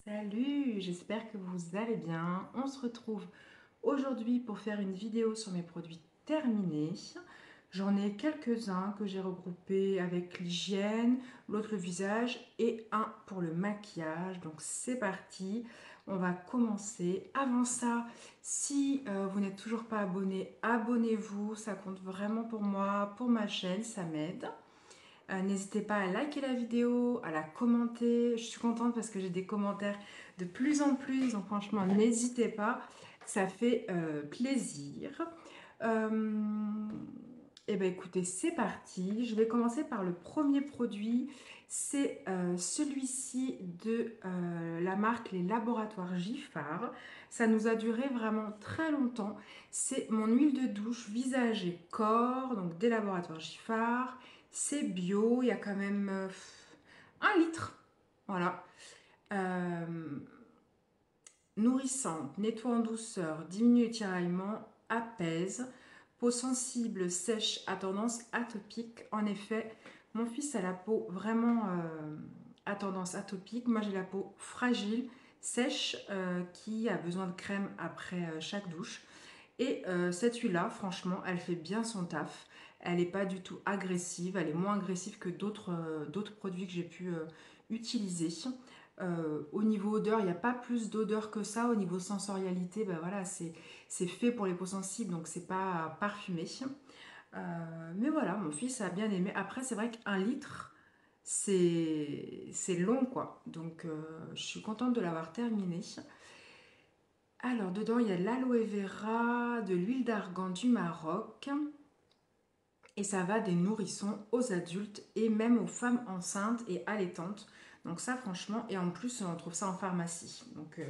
Salut, j'espère que vous allez bien. On se retrouve aujourd'hui pour faire une vidéo sur mes produits terminés. J'en ai quelques-uns que j'ai regroupés avec l'hygiène, l'autre le visage et un pour le maquillage. Donc c'est parti, on va commencer. Avant ça, si vous n'êtes toujours pas abonné, abonnez-vous, ça compte vraiment pour moi, pour ma chaîne, ça m'aide. N'hésitez pas à liker la vidéo, à la commenter. Je suis contente parce que j'ai des commentaires de plus en plus. Donc franchement, n'hésitez pas. Ça fait plaisir. Euh, et bien écoutez, c'est parti. Je vais commencer par le premier produit. C'est celui-ci de la marque Les Laboratoires Giffard. Ça nous a duré vraiment très longtemps. C'est mon huile de douche visage et corps, donc des Laboratoires Giffard. C'est bio, il y a quand même 1 litre. Voilà. Euh, Nourrissante, nettoie en douceur, diminue les tiraillements, apaise. Peau sensible, sèche, à tendance atopique. En effet, mon fils a la peau vraiment à tendance atopique. Moi, j'ai la peau fragile, sèche, qui a besoin de crème après chaque douche. Et cette huile-là, franchement, elle fait bien son taf. Elle n'est pas du tout agressive. Elle est moins agressive que d'autres produits que j'ai pu utiliser. Au niveau odeur, il n'y a pas plus d'odeur que ça. Au niveau sensorialité, ben voilà, c'est fait pour les peaux sensibles, donc c'est pas parfumé. Mais voilà, mon fils a bien aimé. Après, c'est vrai qu'1 litre, c'est long, quoi. Donc, je suis contente de l'avoir terminé. Alors, dedans, il y a de l'aloe vera, de l'huile d'argan du Maroc. Et ça va des nourrissons aux adultes et même aux femmes enceintes et allaitantes. Donc ça, franchement, et en plus, on trouve ça en pharmacie. Donc,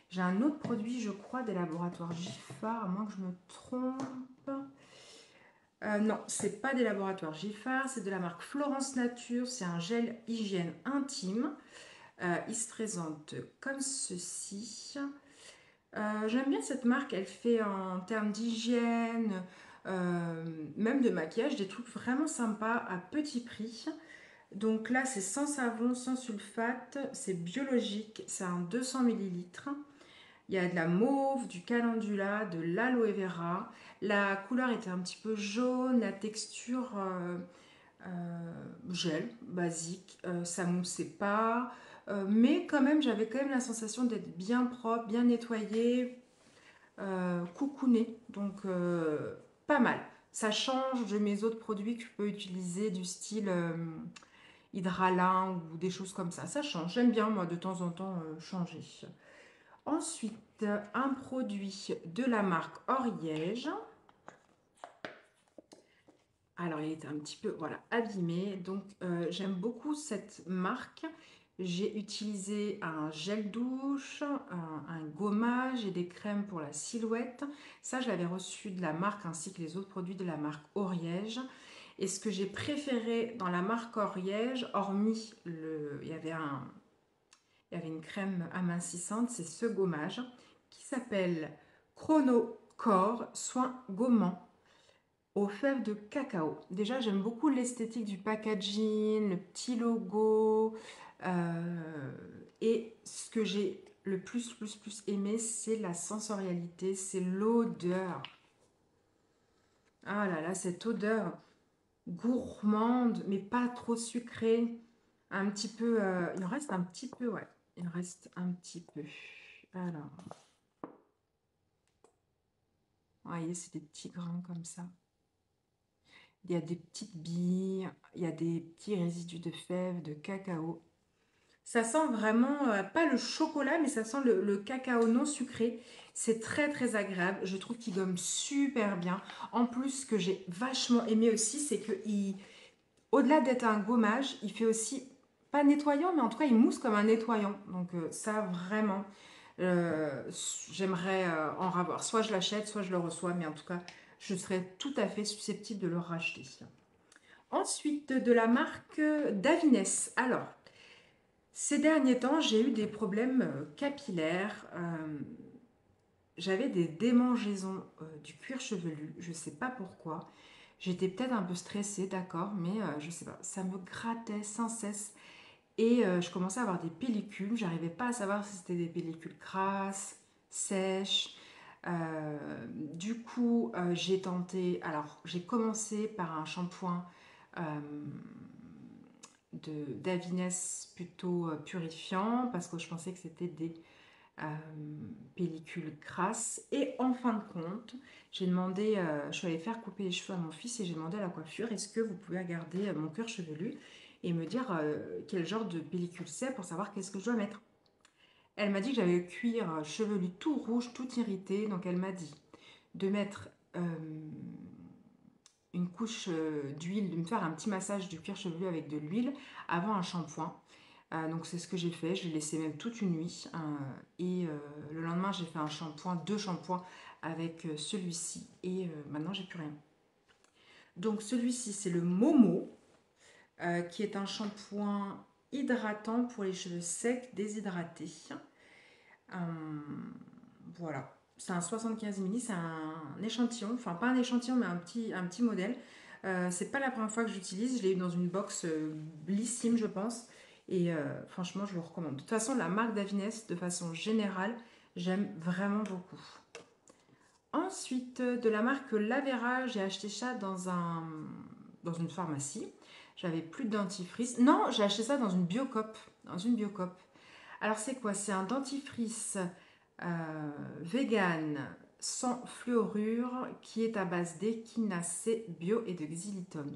j'ai un autre produit, je crois, des laboratoires Giffard, à moins que je me trompe. Non, c'est pas des laboratoires Giffard, c'est de la marque Florence Nature. C'est un gel hygiène intime. Il se présente comme ceci. J'aime bien cette marque, elle fait en termes d'hygiène, même de maquillage, des trucs vraiment sympas à petit prix. Donc là, c'est sans savon, sans sulfate, c'est biologique, c'est un 200 millilitres. Il y a de la mauve, du calendula, de l'aloe vera. La couleur était un petit peu jaune, la texture gel, basique, ça moussait pas. Mais quand même, j'avais quand même la sensation d'être bien propre, bien nettoyée, coucouné, donc pas mal. Ça change de mes autres produits que je peux utiliser du style hydralin ou des choses comme ça. Ça change. J'aime bien moi de temps en temps changer. Ensuite, un produit de la marque Oriège. Alors, il est un petit peu voilà, abîmé. Donc, j'aime beaucoup cette marque. J'ai utilisé un gel douche, un gommage et des crèmes pour la silhouette. Ça, je l'avais reçu de la marque ainsi que les autres produits de la marque Oriège. Et ce que j'ai préféré dans la marque Oriège, hormis il y avait une crème amincissante, c'est ce gommage qui s'appelle Chrono Core Soin Gommant aux fèves de cacao. Déjà, j'aime beaucoup l'esthétique du packaging, le petit logo. Et ce que j'ai le plus aimé, c'est la sensorialité, c'est l'odeur. Ah là là, cette odeur gourmande, mais pas trop sucrée. Un petit peu, il en reste un petit peu, ouais. Il en reste un petit peu. Alors, vous voyez, c'est des petits grains comme ça. Il y a des petites billes, il y a des petits résidus de fèves, de cacao. Ça sent vraiment, pas le chocolat, mais ça sent le cacao non sucré. C'est très agréable. Je trouve qu'il gomme super bien. En plus, ce que j'ai vachement aimé aussi, c'est que au-delà d'être un gommage, il fait aussi, pas nettoyant, mais en tout cas, il mousse comme un nettoyant. Donc ça, vraiment, euh, j'aimerais en ravoir. Soit je l'achète, soit je le reçois, mais en tout cas, je serais tout à fait susceptible de le racheter. Ensuite, de la marque Davines. Alors, ces derniers temps, j'ai eu des problèmes capillaires. J'avais des démangeaisons du cuir chevelu. Je ne sais pas pourquoi. J'étais peut-être un peu stressée, d'accord, mais je ne sais pas. Ça me grattait sans cesse. Et je commençais à avoir des pellicules. J'arrivais pas à savoir si c'était des pellicules grasses, sèches. Du coup, j'ai tenté. Alors, j'ai commencé par un shampoing euh, d'Avines plutôt purifiant parce que je pensais que c'était des euh, pellicules grasses. Et en fin de compte, j'ai demandé, je suis allée faire couper les cheveux à mon fils et j'ai demandé à la coiffure, est-ce que vous pouvez regarder mon cuir chevelu et me dire quel genre de pellicule c'est pour savoir qu'est-ce que je dois mettre. Elle m'a dit que j'avais le cuir chevelu tout rouge, tout irrité, donc elle m'a dit de mettre une couche d'huile, de me faire un petit massage du cuir chevelu avec de l'huile avant un shampoing. Donc c'est ce que j'ai fait, je l'ai laissé même toute une nuit. Et le lendemain j'ai fait un shampoing, deux shampoings avec celui-ci. Et maintenant j'ai plus rien. Donc celui-ci c'est le Momo, qui est un shampoing hydratant pour les cheveux secs, déshydratés. Euh, voilà, c'est un 75 ml, c'est un échantillon, enfin pas un échantillon mais un petit modèle. C'est pas la première fois que j'utilise, je l'ai eu dans une box Blissim je pense. Et franchement je vous recommande. De toute façon la marque d'Avines de façon générale j'aime vraiment beaucoup. Ensuite de la marque Lavera, j'ai acheté ça dans une pharmacie. J'avais plus de dentifrice. Non, j'ai acheté ça dans une Biocop. Dans une Biocop. Alors c'est quoi? C'est un dentifrice vegan sans fluorure qui est à base d'échinacée bio et de xylitol.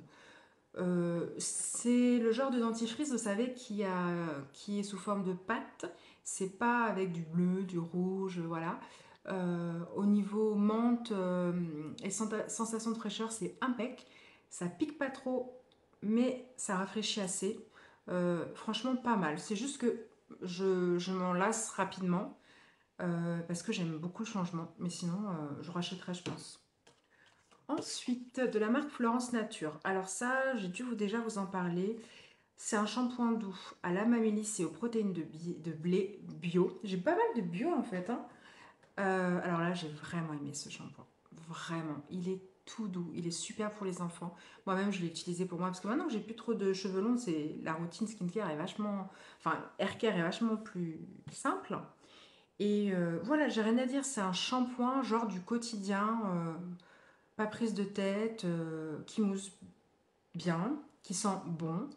C'est le genre de dentifrice, vous savez, qui est sous forme de pâte. C'est pas avec du bleu, du rouge, voilà. Au niveau menthe et sensation de fraîcheur, c'est impec. Ça pique pas trop, mais ça rafraîchit assez. Franchement, pas mal. C'est juste que je m'en lasse rapidement parce que j'aime beaucoup le changement. Mais sinon, je rachèterai, je pense. Ensuite, de la marque Florence Nature. Alors ça, j'ai dû déjà vous en parler. C'est un shampoing doux à la mamélisse et aux protéines de blé bio. J'ai pas mal de bio en fait, hein. Alors là, j'ai vraiment aimé ce shampoing. Vraiment. Il est tout doux. Il est super pour les enfants. Moi-même, je l'ai utilisé pour moi parce que maintenant que j'ai plus trop de cheveux longs, c'est la routine skincare est vachement... Enfin, haircare est vachement plus simple. Et voilà, j'ai rien à dire. C'est un shampoing genre du quotidien. Pas prise de tête, qui mousse bien, qui sent bon.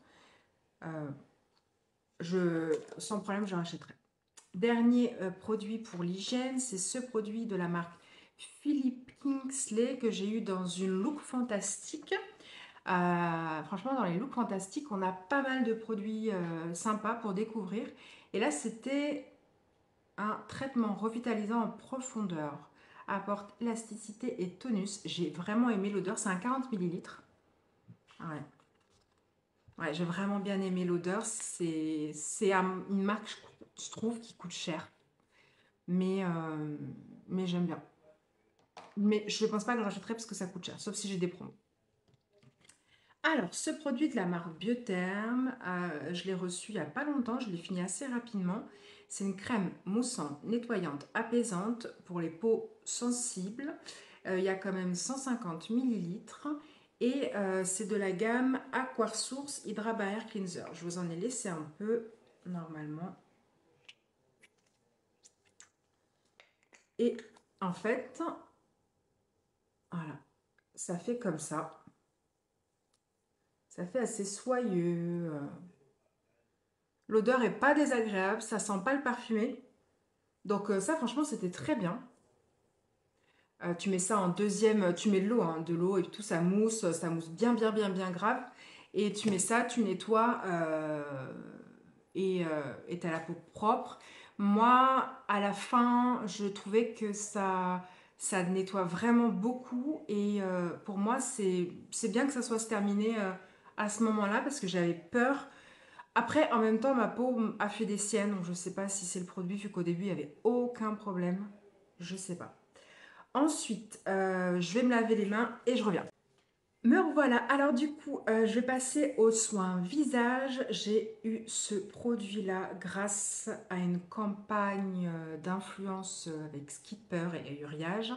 Euh, Sans problème, je rachèterai. Dernier produit pour l'hygiène, c'est ce produit de la marque Philippe Kingsley que j'ai eu dans une look fantastique. Franchement, dans les looks fantastiques, on a pas mal de produits sympas pour découvrir. Et là, c'était un traitement revitalisant en profondeur. Apporte élasticité et tonus. J'ai vraiment aimé l'odeur. C'est un 40 millilitres. Ouais. Ouais, j'ai vraiment bien aimé l'odeur. C'est une marque, je trouve, qui coûte cher. Mais, euh, mais j'aime bien. Mais je ne pense pas que je rachèterai parce que ça coûte cher, sauf si j'ai des promos. Alors, ce produit de la marque Biotherm, je l'ai reçu il n'y a pas longtemps, je l'ai fini assez rapidement. C'est une crème moussante, nettoyante, apaisante pour les peaux sensibles. Il y a quand même 150 millilitres et c'est de la gamme Aquasource Hydra Barrier Cleanser. Je vous en ai laissé un peu normalement. Et en fait, voilà, ça fait comme ça. Ça fait assez soyeux. L'odeur est pas désagréable, ça sent pas le parfumé. Donc ça, franchement, c'était très bien. Tu mets ça en deuxième, tu mets de l'eau et tout, ça mousse bien, bien, bien, bien grave. Et tu mets ça, tu nettoies et t'as la peau propre. Moi, à la fin, je trouvais que ça nettoie vraiment beaucoup. Et pour moi, c'est bien que ça soit se terminé à ce moment-là parce que j'avais peur. Après, en même temps, ma peau a fait des siennes, donc je ne sais pas si c'est le produit, vu qu'au début, il n'y avait aucun problème. Je ne sais pas. Ensuite, je vais me laver les mains et je reviens. Me revoilà. Alors du coup, je vais passer aux soins visage. J'ai eu ce produit-là grâce à une campagne d'influence avec Skipper et Uriage.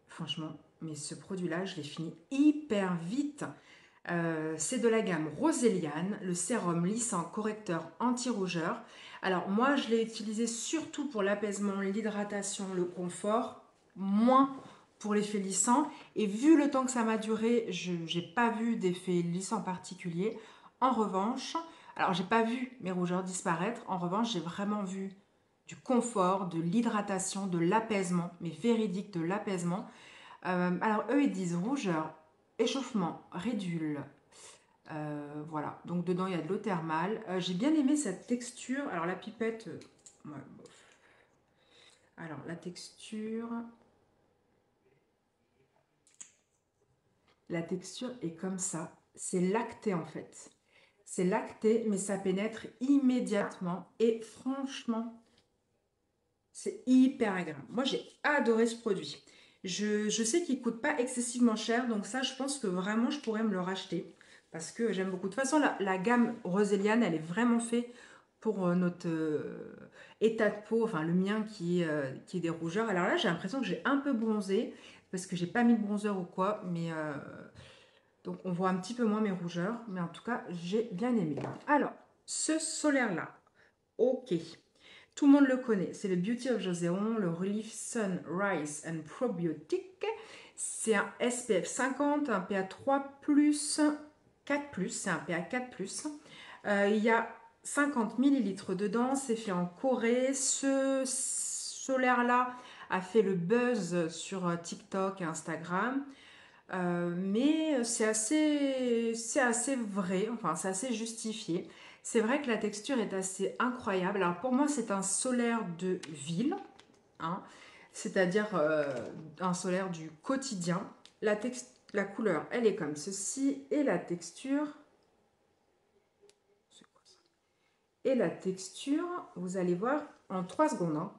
Franchement, mais ce produit-là, je l'ai fini hyper vite. C'est de la gamme Roséliane, le sérum lissant correcteur anti-rougeur. Alors moi, je l'ai utilisé surtout pour l'apaisement, l'hydratation, le confort, moins pour l'effet lissant. Et vu le temps que ça m'a duré, je n'ai pas vu d'effet lissant particulier. En revanche, alors j'ai pas vu mes rougeurs disparaître. En revanche, j'ai vraiment vu du confort, de l'hydratation, de l'apaisement, mais véridique de l'apaisement. Alors eux, ils disent rougeur, échauffement, rédule. Voilà, donc dedans il y a de l'eau thermale. J'ai bien aimé cette texture. Alors la pipette, ouais, bof. Alors la texture est comme ça. C'est lacté en fait. C'est lacté, mais ça pénètre immédiatement. Et franchement, c'est hyper agréable. Moi, j'ai adoré ce produit. Je sais qu'il ne coûte pas excessivement cher, donc ça, je pense que vraiment, je pourrais me le racheter parce que j'aime beaucoup. De toute façon, la gamme Roséliane, elle est vraiment faite pour notre état de peau, enfin le mien qui est des rougeurs. Alors là, j'ai l'impression que j'ai un peu bronzé parce que j'ai pas mis de bronzer ou quoi, mais donc on voit un petit peu moins mes rougeurs, mais en tout cas, j'ai bien aimé. Alors, ce solaire-là, ok. Tout le monde le connaît, c'est le Beauty of Joséon, le Relief Sun Rice and Probiotic. C'est un SPF 50, un PA3+, 4+, c'est un PA4+. Il y a 50 millilitres dedans, c'est fait en Corée. Ce solaire-là a fait le buzz sur TikTok et Instagram. Mais c'est assez vrai, enfin c'est assez justifié. C'est vrai que la texture est assez incroyable. Alors pour moi c'est un solaire de ville, hein, c'est-à-dire un solaire du quotidien. La couleur elle est comme ceci et la texture, c'est quoi ça? Et la texture, vous allez voir en 3 secondes, hein,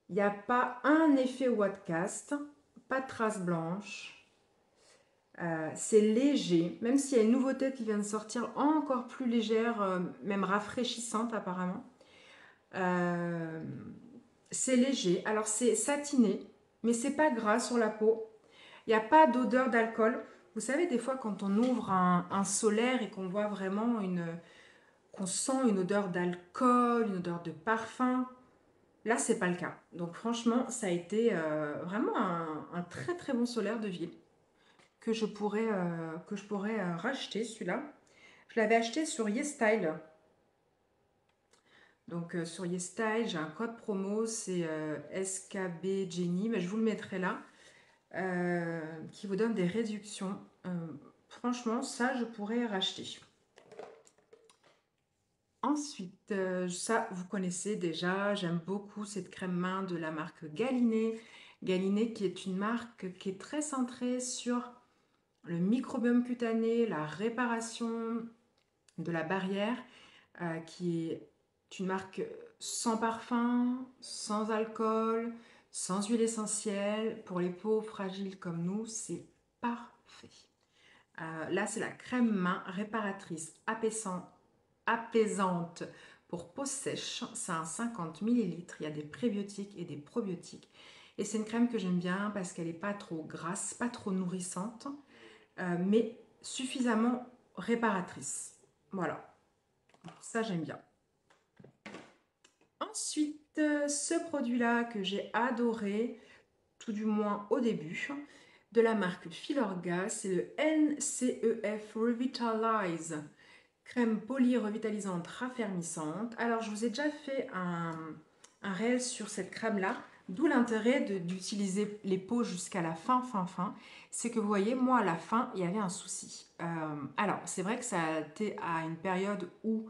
il n'y a pas un effet wattcast, pas de traces blanches. C'est léger, même s'il y a une nouveauté qui vient de sortir encore plus légère, même rafraîchissante apparemment. Euh, c'est léger, alors c'est satiné, mais c'est pas gras sur la peau. Il n'y a pas d'odeur d'alcool. Vous savez, des fois quand on ouvre un solaire et qu'on voit vraiment qu'on sent une odeur d'alcool, une odeur de parfum, là c'est pas le cas. Donc franchement, ça a été vraiment un très très bon solaire de ville que je pourrais racheter celui-là. Je l'avais acheté sur YesStyle. Donc sur YesStyle, j'ai un code promo, c'est SKB Jenny, mais je vous le mettrai là, qui vous donne des réductions. Franchement, ça, je pourrais racheter. Ensuite, ça, vous connaissez déjà, j'aime beaucoup cette crème main de la marque Galiné. Galiné qui est une marque qui est très centrée sur le microbiome cutané, la réparation de la barrière, qui est une marque sans parfum, sans alcool, sans huile essentielle. Pour les peaux fragiles comme nous, c'est parfait. Là, c'est la crème main réparatrice apaisante pour peau sèche. C'est un 50 millilitres. Il y a des prébiotiques et des probiotiques. Et c'est une crème que j'aime bien parce qu'elle n'est pas trop grasse, pas trop nourrissante, mais suffisamment réparatrice. Voilà, ça j'aime bien. Ensuite, ce produit-là que j'ai adoré, tout du moins au début, de la marque Filorga, c'est le NCEF Revitalize, crème poly revitalisante raffermissante. Alors, je vous ai déjà fait un réel sur cette crème-là, d'où l'intérêt d'utiliser les pots jusqu'à la fin. C'est que vous voyez, moi, à la fin, il y avait un souci. Alors, c'est vrai que ça a été à une période où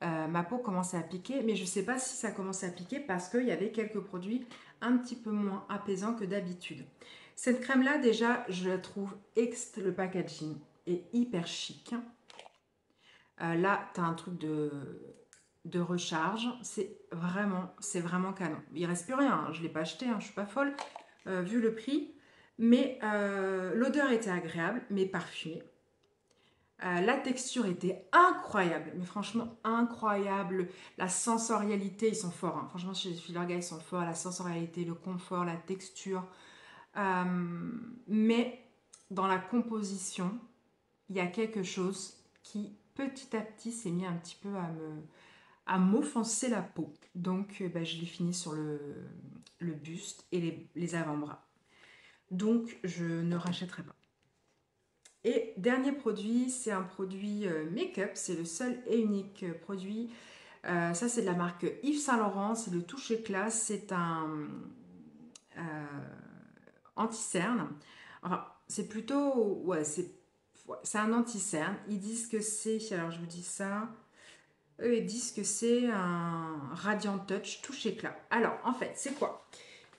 ma peau commençait à piquer, mais je ne sais pas si ça commençait à piquer parce qu'il y avait quelques produits un petit peu moins apaisants que d'habitude. Cette crème-là, déjà, je la trouve le packaging est hyper chic. Là, tu as un truc de recharge, c'est vraiment canon. Il reste plus rien, hein. Je ne l'ai pas acheté, hein, je ne suis pas folle, vu le prix. Mais l'odeur était agréable, mais parfumée. La texture était incroyable, mais franchement incroyable. La sensorialité, ils sont forts, hein. Franchement, chez Filorga, ils sont forts. La sensorialité, le confort, la texture. Mais dans la composition, il y a quelque chose qui petit à petit s'est mis un petit peu à m'offenser la peau. Donc bah, je l'ai fini sur le buste et les avant-bras. Donc je ne rachèterai pas. Et dernier produit, c'est un produit make-up. C'est le seul et unique produit. Ça c'est de la marque Yves Saint Laurent. C'est le Touche Éclat. C'est un anti-cerne. Enfin, c'est plutôt... Ouais, c'est un anti-cerne. Ils disent que c'est... Alors je vous dis ça... Eux, ils disent que c'est un Radiant Touch touche éclat. Alors, en fait, c'est quoi?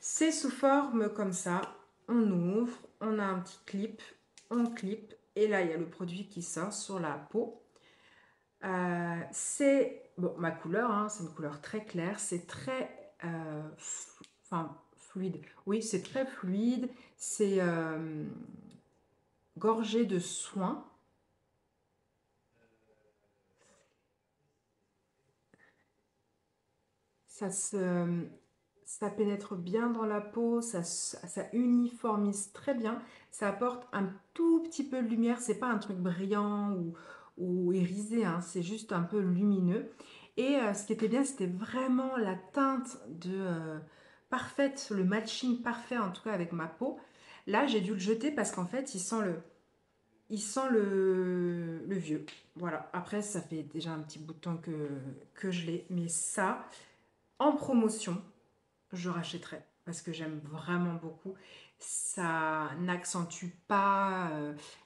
C'est sous forme comme ça. On ouvre, on a un petit clip, on clip, et là, il y a le produit qui sort sur la peau. C'est, bon, ma couleur, hein, c'est une couleur très claire. C'est très, enfin, fluide. Oui, c'est très fluide. C'est gorgé de soin. Ça se, ça pénètre bien dans la peau, ça uniformise très bien, ça apporte un tout petit peu de lumière, c'est pas un truc brillant ou irisé, hein, c'est juste un peu lumineux. Et ce qui était bien, c'était vraiment la teinte parfaite, le matching parfait en tout cas avec ma peau. Là, j'ai dû le jeter parce qu'en fait, il sent le vieux. Voilà, après, ça fait déjà un petit bout de temps que je l'ai, mais ça, en promotion, je rachèterai parce que j'aime vraiment beaucoup. Ça n'accentue pas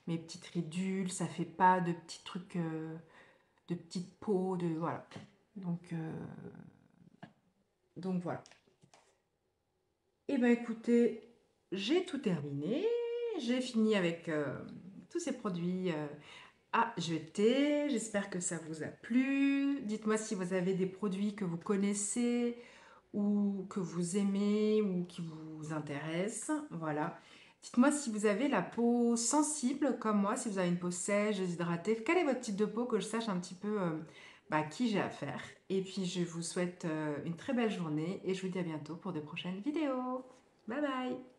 mes petites ridules, ça fait pas de petits trucs, de petites peaux, de voilà. Donc, euh, donc voilà. Et ben écoutez, j'ai tout terminé. J'ai fini avec tous ces produits à jeter. J'espère que ça vous a plu. Dites-moi si vous avez des produits que vous connaissez ou que vous aimez ou qui vous intéressent. Voilà. Dites-moi si vous avez la peau sensible comme moi, si vous avez une peau sèche, déshydratée. Quel est votre type de peau que je sache un petit peu à qui j'ai affaire. Et puis je vous souhaite une très belle journée et je vous dis à bientôt pour de prochaines vidéos. Bye bye!